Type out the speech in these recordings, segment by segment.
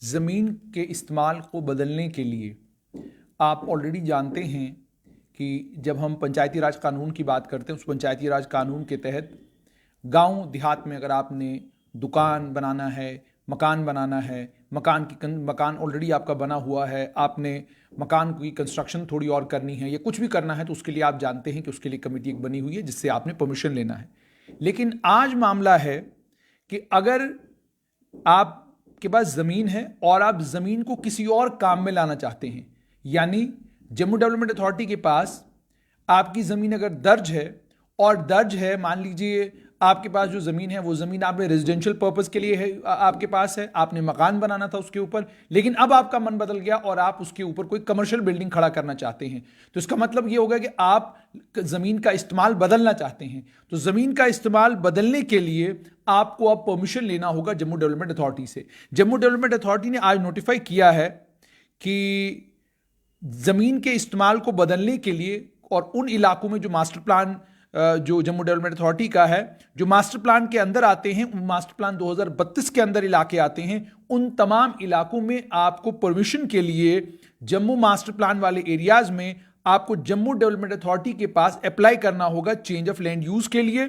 ज़मीन के इस्तेमाल को बदलने के लिए आप ऑलरेडी जानते हैं कि जब हम पंचायती राज कानून की बात करते हैं, उस पंचायती राज कानून के तहत गांव देहात में अगर आपने दुकान बनाना है, मकान बनाना है, मकान ऑलरेडी आपका बना हुआ है, आपने मकान की कंस्ट्रक्शन थोड़ी और करनी है या कुछ भी करना है, तो उसके लिए आप जानते हैं कि उसके लिए कमेटी एक बनी हुई है जिससे आपने परमिशन लेना है। लेकिन आज मामला है कि अगर आपके पास ज़मीन है और आप ज़मीन को किसी और काम में लाना चाहते हैं, यानी जम्मू डेवलपमेंट अथॉरिटी के पास आपकी ज़मीन अगर दर्ज है, मान लीजिए आपके पास जो ज़मीन है वो ज़मीन आपने रेजिडेंशियल पर्पस के लिए है, आपके पास है, आपने मकान बनाना था उसके ऊपर, लेकिन अब आपका मन बदल गया और आप उसके ऊपर कोई कमर्शियल बिल्डिंग खड़ा करना चाहते हैं। तो इसका मतलब ये होगा कि आप ज़मीन का इस्तेमाल बदलना चाहते हैं। तो ज़मीन का इस्तेमाल बदलने के लिए आपको अब परमिशन लेना होगा जम्मू डेवलपमेंट अथॉरिटी से। जम्मू डेवलपमेंट अथॉरिटी ने आज नोटिफाई किया है कि ज़मीन के इस्तेमाल को बदलने के लिए और उन इलाकों में जो मास्टर प्लान जो जम्मू डेवलपमेंट अथॉरिटी का है, जो मास्टर प्लान के अंदर आते हैं, मास्टर प्लान 2032 के अंदर इलाके आते हैं, उन तमाम इलाकों में आपको परमिशन के लिए जम्मू मास्टर प्लान वाले एरियाज में आपको जम्मू डेवलपमेंट अथॉरिटी के पास अप्लाई करना होगा चेंज ऑफ लैंड यूज के लिए,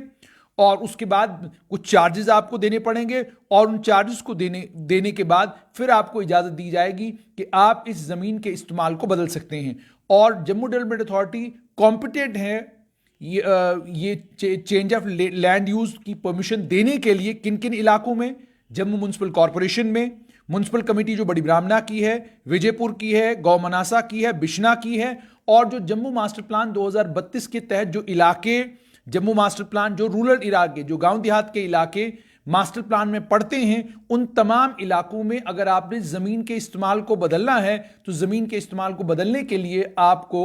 और उसके बाद कुछ चार्जेस आपको देने पड़ेंगे और उन चार्जेस को देने के बाद फिर आपको इजाज़त दी जाएगी कि आप इस ज़मीन के इस्तेमाल को बदल सकते हैं। और जम्मू डेवलपमेंट अथॉरिटी कॉम्पिटेंट है ये चेंज ऑफ लैंड यूज की परमिशन देने के लिए किन किन इलाकों में। जम्मू म्युनिसिपल कॉरपोरेशन में म्युनिसिपल कमेटी जो बड़ी ब्राह्मणा की है, विजयपुर की है, गौ मनासा की है, बिश्ना की है, और जो जम्मू मास्टर प्लान 2032 के तहत जो इलाके जम्मू मास्टर प्लान जो रूरल इलाके, जो गांव देहात के इलाके मास्टर प्लान में पड़ते हैं, उन तमाम इलाकों में अगर आपने ज़मीन के इस्तेमाल को बदलना है तो ज़मीन के इस्तेमाल को बदलने के लिए आपको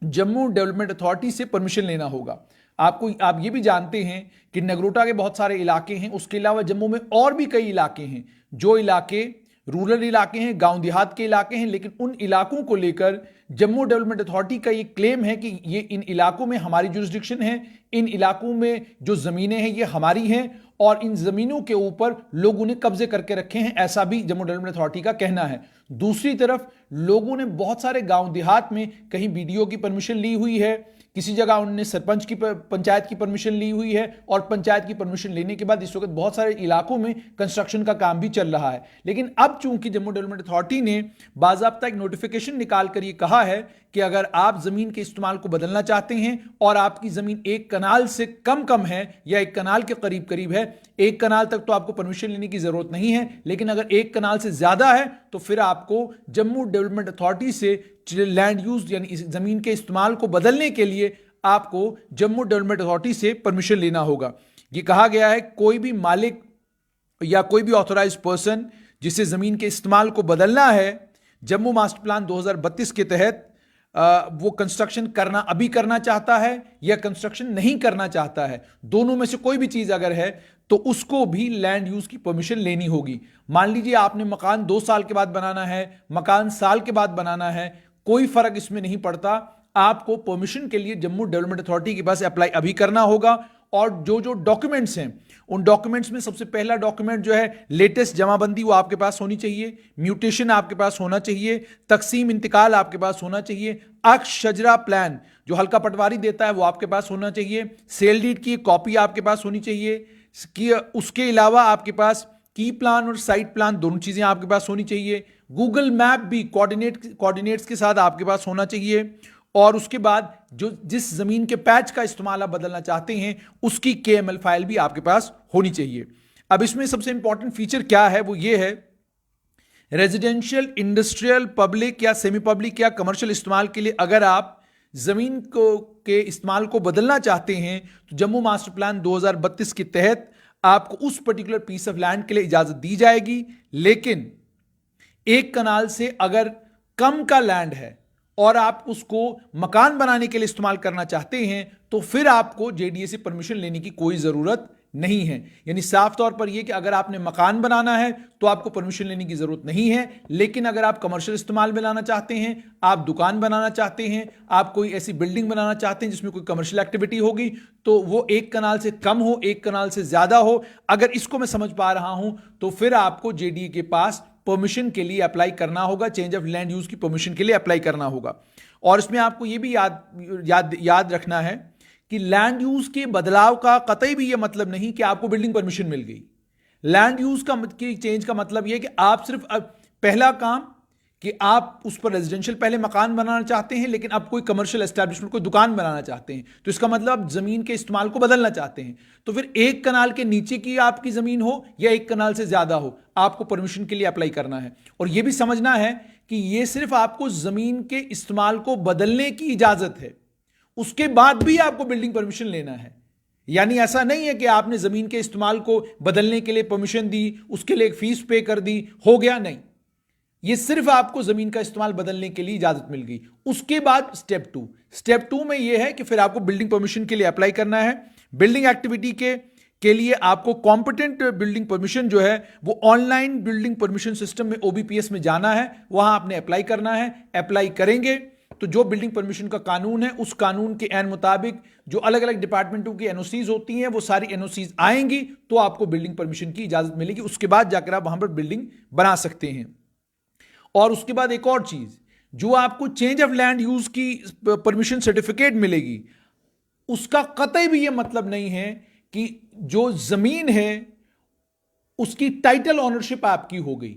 जम्मू डेवलपमेंट अथॉरिटी से परमिशन लेना होगा। आप ये भी जानते हैं कि नगरोटा के बहुत सारे इलाके हैं, उसके अलावा जम्मू में और भी कई इलाके हैं जो इलाके रूरल इलाके हैं, गांव देहात के इलाके हैं, लेकिन उन इलाकों को लेकर जम्मू डेवलपमेंट अथॉरिटी का ये क्लेम है कि ये इन इलाकों में हमारी जुरिस्डिक्शन है, इन इलाकों में जो ज़मीनें हैं ये हमारी हैं और इन ज़मीनों के ऊपर लोगों ने कब्जे करके रखे हैं, ऐसा भी जम्मू डेवलपमेंट अथॉरिटी का कहना है। दूसरी तरफ लोगों ने बहुत सारे गांव देहात में कहीं बीडीओ की परमिशन ली हुई है, किसी जगह उन्होंने सरपंच की पंचायत की परमिशन ली हुई है, और पंचायत की परमिशन लेने के बाद इस वक्त बहुत सारे इलाकों में कंस्ट्रक्शन का काम भी चल रहा है। लेकिन अब चूंकि जम्मू डेवलपमेंट अथॉरिटी ने बाज़ाब्ता एक नोटिफिकेशन निकाल कर ये कहा है कि अगर आप ज़मीन के इस्तेमाल को बदलना चाहते हैं और आपकी ज़मीन 1 कनाल से कम है या 1 कनाल के करीब है, 1 कनाल तक तो आपको परमिशन लेने की ज़रूरत नहीं है, लेकिन अगर 1 कनाल से ज़्यादा है तो फिर आपको जम्मू डेवलपमेंट अथॉरिटी से लैंड यूज यानी ज़मीन के इस्तेमाल को बदलने के लिए आपको जम्मू डेवलपमेंट अथॉरिटी से परमिशन लेना होगा। ये कहा गया है कोई भी मालिक या कोई भी ऑथोराइज्ड पर्सन जिसे ज़मीन के इस्तेमाल को बदलना है जम्मू मास्टर प्लान 2032 के तहत, वो कंस्ट्रक्शन करना चाहता है या कंस्ट्रक्शन नहीं करना चाहता है, दोनों में से कोई भी चीज़ अगर है तो उसको भी लैंड यूज की परमिशन लेनी होगी। मान लीजिए आपने मकान 2 साल के बाद बनाना है, मकान साल के बाद बनाना है, कोई फर्क इसमें नहीं पड़ता, आपको परमिशन के लिए जम्मू डेवलपमेंट अथॉरिटी के पास अप्लाई अभी करना होगा। और जो जो डॉक्यूमेंट्स हैं उन डॉक्यूमेंट्स में सबसे पहला डॉक्यूमेंट जो है लेटेस्ट जमाबंदी वो आपके पास होनी चाहिए, म्यूटेशन आपके पास होना चाहिए, तकसीम इंतकाल आपके पास होना चाहिए, अक्ष शजरा प्लान जो हल्का पटवारी देता है वो आपके पास होना चाहिए, सेल डीड की कॉपी आपके पास होनी चाहिए, उसके अलावा आपके पास की प्लान और साइट प्लान दोनों चीज़ें आपके पास होनी चाहिए, गूगल मैप भी कोऑर्डिनेट्स के साथ आपके पास होना चाहिए, और उसके बाद जो जिस ज़मीन के पैच का इस्तेमाल आप बदलना चाहते हैं उसकी KML फाइल भी आपके पास होनी चाहिए। अब इसमें सबसे इंपॉर्टेंट फीचर क्या है, वो ये है रेजिडेंशियल, इंडस्ट्रियल, पब्लिक या सेमी पब्लिक या कमर्शियल इस्तेमाल के लिए अगर आप ज़मीन के इस्तेमाल को बदलना चाहते हैं तो जम्मू मास्टर प्लान 2032 के तहत आपको उस पर्टिकुलर पीस ऑफ लैंड के लिए इजाज़त दी जाएगी। लेकिन 1 कनाल से अगर कम का लैंड है और आप उसको मकान बनाने के लिए इस्तेमाल करना चाहते हैं तो फिर आपको JDA से परमिशन लेने की कोई ज़रूरत नहीं है। यानी साफ तौर पर यह कि अगर आपने मकान बनाना है तो आपको परमिशन लेने की ज़रूरत नहीं है, लेकिन अगर आप कमर्शियल इस्तेमाल में लाना चाहते हैं, आप दुकान बनाना चाहते हैं, आप कोई ऐसी बिल्डिंग बनाना चाहते हैं जिसमें कोई कमर्शियल एक्टिविटी होगी, तो वो 1 कनाल से कम हो, 1 कनाल से ज़्यादा हो, अगर इसको मैं समझ पा रहा हूं तो फिर आपको JDA के पास परमिशन के लिए अप्लाई करना होगा, चेंज ऑफ लैंड यूज की परमिशन के लिए अप्लाई करना होगा। और इसमें आपको यह भी याद रखना है कि लैंड यूज के बदलाव का कतई भी यह मतलब नहीं कि आपको बिल्डिंग परमिशन मिल गई। लैंड यूज का चेंज का मतलब यह कि आप सिर्फ पहला काम कि आप उस पर रेजिडेंशियल पहले मकान बनाना चाहते हैं, लेकिन अब कोई कमर्शियल एस्टैब्लिशमेंट, कोई दुकान बनाना चाहते हैं, तो इसका मतलब आप जमीन के इस्तेमाल को बदलना चाहते हैं। तो फिर 1 कनाल के नीचे की आपकी जमीन हो या 1 कनाल से ज्यादा हो, आपको परमिशन के लिए अप्लाई करना है। और यह भी समझना है कि यह सिर्फ आपको जमीन के इस्तेमाल को बदलने की इजाजत है, उसके बाद भी आपको बिल्डिंग परमिशन लेना है। यानी ऐसा नहीं है कि आपने जमीन के इस्तेमाल को बदलने के लिए परमिशन दी, उसके लिए एक फीस पे कर दी, हो गया, नहीं। यह सिर्फ आपको जमीन का इस्तेमाल बदलने के लिए इजाजत मिल गई। उसके बाद स्टेप टू में यह है कि फिर आपको बिल्डिंग परमिशन के लिए अप्लाई करना है। बिल्डिंग एक्टिविटी के लिए आपको कॉम्पिटेंट बिल्डिंग परमिशन जो है वो ऑनलाइन बिल्डिंग परमिशन सिस्टम में OBPS में जाना है, वहां आपने अप्लाई करना है। अप्लाई करेंगे तो जो बिल्डिंग परमिशन का कानून है, उस कानून के एन मुताबिक जो अलग अलग डिपार्टमेंटों की NOCs होती हैं, वो सारी NOCs आएंगी तो आपको बिल्डिंग परमिशन की इजाजत मिलेगी। उसके बाद जाकर आप वहां पर बिल्डिंग बना सकते हैं। और उसके बाद एक और चीज, जो आपको चेंज ऑफ लैंड यूज की परमिशन सर्टिफिकेट मिलेगी, उसका कतई भी यह मतलब नहीं है कि जो जमीन है उसकी टाइटल ऑनरशिप आपकी हो गई।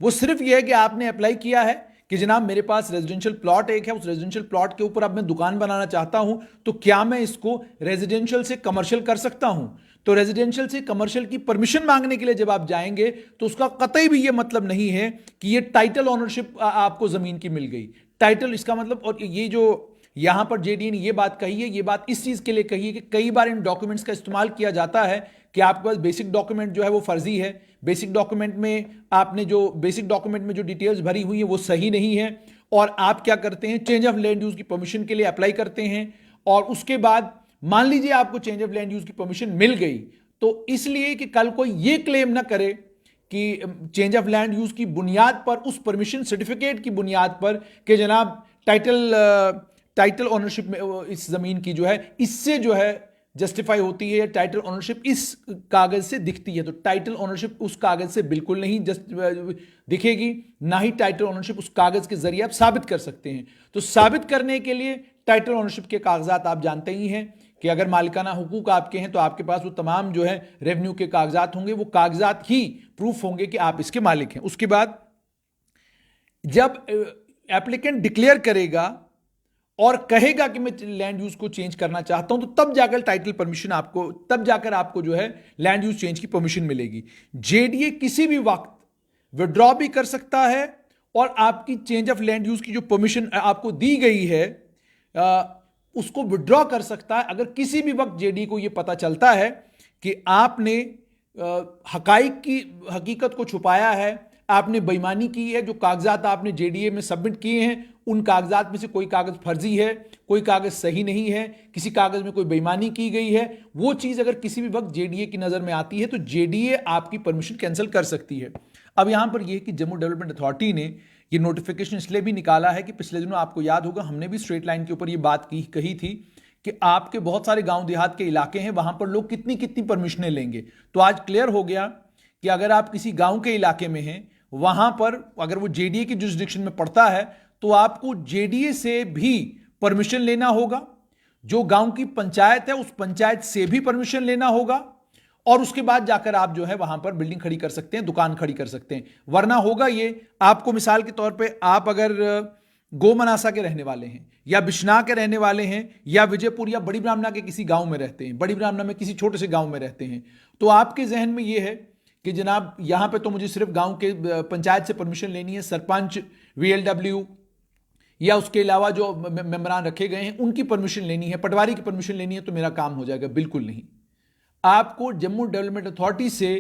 वो सिर्फ यह है कि आपने अप्लाई किया है कि जनाब मेरे पास रेजिडेंशियल प्लॉट एक है, उस रेजिडेंशियल प्लॉट के ऊपर अब मैं दुकान बनाना चाहता हूं, तो क्या मैं इसको रेजिडेंशियल से कमर्शियल कर सकता हूं? तो रेजिडेंशियल से कमर्शियल की परमिशन मांगने के लिए जब आप जाएंगे तो उसका कतई भी यह मतलब नहीं है कि यह टाइटल ऑनरशिप आपको जमीन की मिल गई। टाइटल इसका मतलब, और ये जो यहां पर JDA ने यह बात कही है, यह बात इस चीज के लिए कही है कि कई बार इन डॉक्यूमेंट्स का इस्तेमाल किया जाता है कि आपके पास बेसिक डॉक्यूमेंट जो है वो फर्जी है, बेसिक डॉक्यूमेंट में जो डिटेल्स भरी हुई है वो सही नहीं है, और आप क्या करते हैं, चेंज ऑफ लैंड यूज की परमिशन के लिए अप्लाई करते हैं। और उसके बाद मान लीजिए आपको चेंज ऑफ लैंड यूज की परमिशन मिल गई, तो इसलिए कि कल कोई ये क्लेम ना करे कि चेंज ऑफ लैंड यूज की बुनियाद पर, उस परमिशन सर्टिफिकेट की बुनियाद पर, कि जनाब टाइटल ऑनरशिप में इस जमीन की जो है इससे जो है जस्टिफाई होती है, टाइटल ऑनरशिप इस कागज से दिखती है। तो टाइटल ऑनरशिप उस कागज से बिल्कुल नहीं दिखेगी, ना ही टाइटल ऑनरशिप उस कागज के जरिए आप साबित कर सकते हैं। तो साबित करने के लिए टाइटल ऑनरशिप के कागजात आप जानते ही हैं कि अगर मालिकाना हुकूक आपके हैं तो आपके पास वो तमाम जो है रेवेन्यू के कागजात होंगे, वो कागजात ही प्रूफ होंगे कि आप इसके मालिक हैं। उसके बाद जब एप्लीकेंट डिक्लेयर करेगा और कहेगा कि मैं लैंड यूज को चेंज करना चाहता हूं, तो तब जाकर टाइटल परमिशन आपको, तब जाकर आपको जो है लैंड यूज चेंज की परमिशन मिलेगी। JDA किसी भी वक्त विड्रॉ भी कर सकता है, और आपकी चेंज ऑफ लैंड यूज की जो परमिशन आपको दी गई है उसको विड्रॉ कर सकता है, अगर किसी भी वक्त JDA को यह पता चलता है कि आपने हकीकत को छुपाया है, आपने बेईमानी की है, जो कागजात आपने JDA में सबमिट किए हैं उन कागजात में से कोई कागज फर्जी है, कोई कागज सही नहीं है, किसी कागज में कोई बेईमानी की गई है, वो चीज अगर किसी भी वक्त JDA की नजर में आती है तो JDA आपकी परमिशन कैंसिल कर सकती है। अब यहां पर यह कि जम्मू डेवलपमेंट अथॉरिटी ने ये नोटिफिकेशन इसलिए भी निकाला है कि पिछले दिनों आपको याद होगा हमने भी स्ट्रेट लाइन के ऊपर ये बात कही थी कि आपके बहुत सारे गांव देहात के इलाके हैं, वहां पर लोग कितनी कितनी परमिशनें लेंगे। तो आज क्लियर हो गया कि अगर आप किसी गांव के इलाके में हैं, वहां पर अगर वो JDA की जुरिसडिक्शन में पड़ता है तो आपको JDA से भी परमिशन लेना होगा, जो गांव की पंचायत है उस पंचायत से भी परमिशन लेना होगा, और उसके बाद जाकर आप जो है वहां पर बिल्डिंग खड़ी कर सकते हैं, दुकान खड़ी कर सकते हैं। वरना होगा ये, आपको मिसाल के तौर पे आप अगर गोमनासा के रहने वाले हैं या बिश्नाह के रहने वाले हैं या विजयपुर या बड़ी ब्राह्मणा के किसी गांव में रहते हैं, बड़ी ब्राह्मणा में किसी छोटे से गांव में रहते हैं, तो आपके जहन में यह है कि जनाब यहां पे तो मुझे सिर्फ गांव के पंचायत से परमिशन लेनी है, सरपंच, VLW या उसके अलावा जो मेंबरान रखे गए हैं उनकी परमिशन लेनी है, पटवारी की परमिशन लेनी है, तो मेरा काम हो जाएगा। बिल्कुल नहीं। आपको जम्मू डेवलपमेंट अथॉरिटी से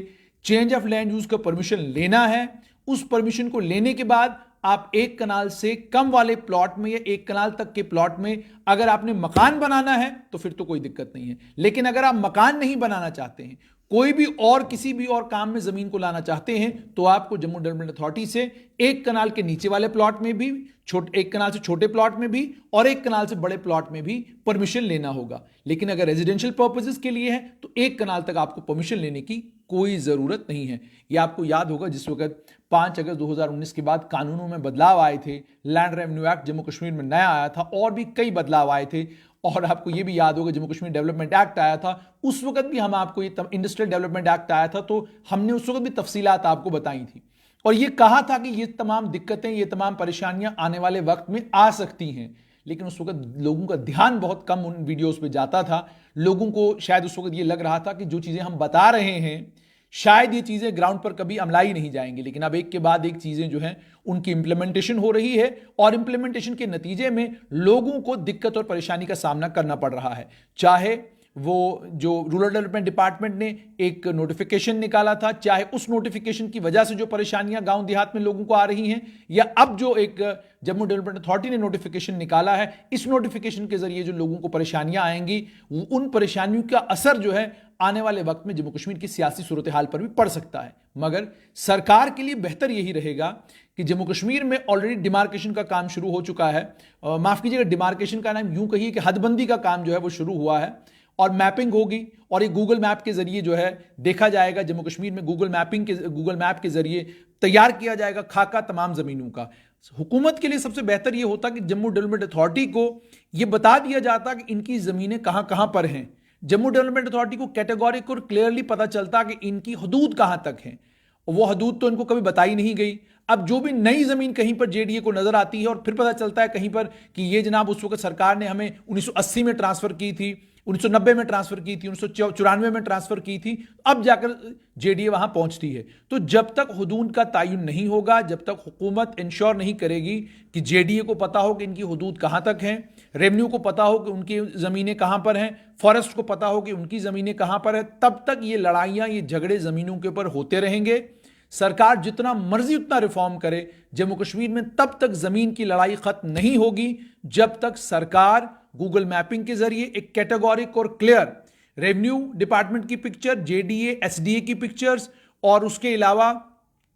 चेंज ऑफ लैंड यूज का परमिशन लेना है। उस परमिशन को लेने के बाद आप 1 कनाल से कम वाले प्लॉट में या 1 कनाल तक के प्लॉट में अगर आपने मकान बनाना है तो फिर तो कोई दिक्कत नहीं है, लेकिन अगर आप मकान नहीं बनाना चाहते हैं, कोई भी और किसी भी और काम में जमीन को लाना चाहते हैं, तो आपको जम्मू डेवलपमेंट अथॉरिटी से 1 कनाल के नीचे वाले प्लॉट में भी, 1 कनाल से छोटे प्लॉट में भी और 1 कनाल से बड़े प्लॉट में भी परमिशन लेना होगा। लेकिन अगर रेजिडेंशियल पर्पसेस के लिए है तो 1 कनाल तक आपको परमिशन लेने की कोई जरूरत नहीं है। यह आपको याद होगा जिस वक्त 5 अगस्त 2019 के बाद कानूनों में बदलाव आए थे, land revenue act Jammu Kashmir में नया आया था, और भी कई बदलाव आए थे। और आपको ये भी याद होगा जम्मू कश्मीर डेवलपमेंट एक्ट आया था, उस वक्त भी हम आपको ये इंडस्ट्रियल डेवलपमेंट एक्ट आया था, तो हमने उस वक्त भी तफसीलात आपको बताई थी और ये कहा था कि ये तमाम दिक्कतें, ये तमाम परेशानियां आने वाले वक्त में आ सकती हैं। लेकिन उस वक्त लोगों का ध्यान बहुत कम उन वीडियोस पे जाता था। लोगों को शायद उस वक्त ये लग रहा था कि जो चीज़ें हम बता रहे हैं शायद ये चीज़ें ग्राउंड पर कभी अमलाई नहीं जाएंगी। लेकिन अब एक के बाद एक चीज़ें जो हैं उनकी इंप्लीमेंटेशन हो रही है और इंप्लीमेंटेशन के नतीजे में लोगों को दिक्कत और परेशानी का सामना करना पड़ रहा है। चाहे वो जो रूरल डेवलपमेंट डिपार्टमेंट ने एक नोटिफिकेशन निकाला था, चाहे उस नोटिफिकेशन की वजह से जो परेशानियां गांव देहात में लोगों को आ रही हैं, या अब जो एक जम्मू डेवलपमेंट अथॉरिटी ने नोटिफिकेशन निकाला है, इस नोटिफिकेशन के जरिए जो लोगों को परेशानियां आएंगी, उन परेशानियों का असर जो है आने वाले वक्त में जम्मू कश्मीर की सियासी सूरत हाल पर भी पड़ सकता है। मगर सरकार के लिए बेहतर यही रहेगा कि जम्मू कश्मीर में ऑलरेडी डिमार्केशन का काम शुरू हो चुका है। माफ कीजिएगा, डिमार्केशन का नाम यूं कहिए कि हदबंदी का काम जो है वो शुरू हुआ है और मैपिंग होगी, और ये गूगल मैप के जरिए जो है देखा जाएगा। जम्मू कश्मीर में गूगल मैप के जरिए तैयार किया जाएगा खाका तमाम जमीनों का। हुकूमत के लिए सबसे बेहतर ये होता कि जम्मू डेवलपमेंट अथॉरिटी को ये बता दिया जाता कि इनकी जमीनें कहां कहां पर हैं। जम्मू डेवलपमेंट अथॉरिटी को कैटेगोरिक और क्लियरली पता चलता कि इनकी हदूद कहां तक है, और वो हदूद तो इनको कभी बताई नहीं गई। अब जो भी नई जमीन कहीं पर जेडीए को नजर आती है और फिर पता चलता है कहीं पर कि ये जनाब उस वक्त सरकार ने हमें 1980 में ट्रांसफर की थी, 1990 में ट्रांसफर की थी, 1994 में ट्रांसफर की थी, अब जाकर जेडीए वहां पहुंचती है। तो जब तक हुदूद का तयन नहीं होगा, जब तक हुकूमत इंश्योर नहीं करेगी कि जेडीए को पता हो कि इनकी हुदूद कहां तक हैं, रेवेन्यू को पता हो कि उनकी जमीनें कहां पर हैं, फॉरेस्ट को पता हो कि उनकी जमीनें कहां पर है, तब तक ये लड़ाइयां, ये झगड़े जमीनों के ऊपर होते रहेंगे। सरकार जितना मर्जी उतना रिफॉर्म करे, जम्मू कश्मीर में तब तक जमीन की लड़ाई खत्म नहीं होगी जब तक सरकार गूगल मैपिंग के जरिए एक कैटेगोरिक और क्लियर रेवेन्यू डिपार्टमेंट की पिक्चर, जेडीए एसडीए की पिक्चर्स, और उसके अलावा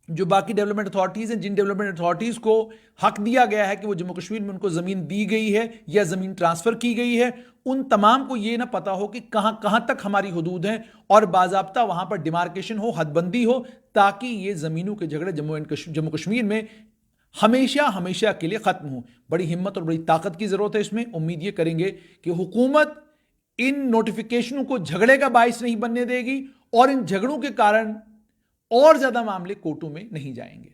जो बाकी डेवलपमेंट अथॉरिटीज हैं, जिन डेवलपमेंट अथॉरिटीज को हक दिया गया है कि वो जम्मू कश्मीर में उनको जमीन दी गई है या जमीन ट्रांसफर की गई है, उन तमाम को ये ना पता हो कि कहां कहां तक हमारी हुदूद है, और बाजाब्ता वहां पर डिमार्केशन हो, हदबंदी हो, ताकि ये जमीनों के झगड़े जम्मू कश्मीर में हमेशा हमेशा के लिए खत्म हो। बड़ी हिम्मत और बड़ी ताकत की जरूरत है इसमें। उम्मीद ये करेंगे कि हुकूमत इन नोटिफिकेशनों को झगड़े का बाइस नहीं बनने देगी और इन झगड़ों के कारण और ज्यादा मामले कोर्टों में नहीं जाएंगे।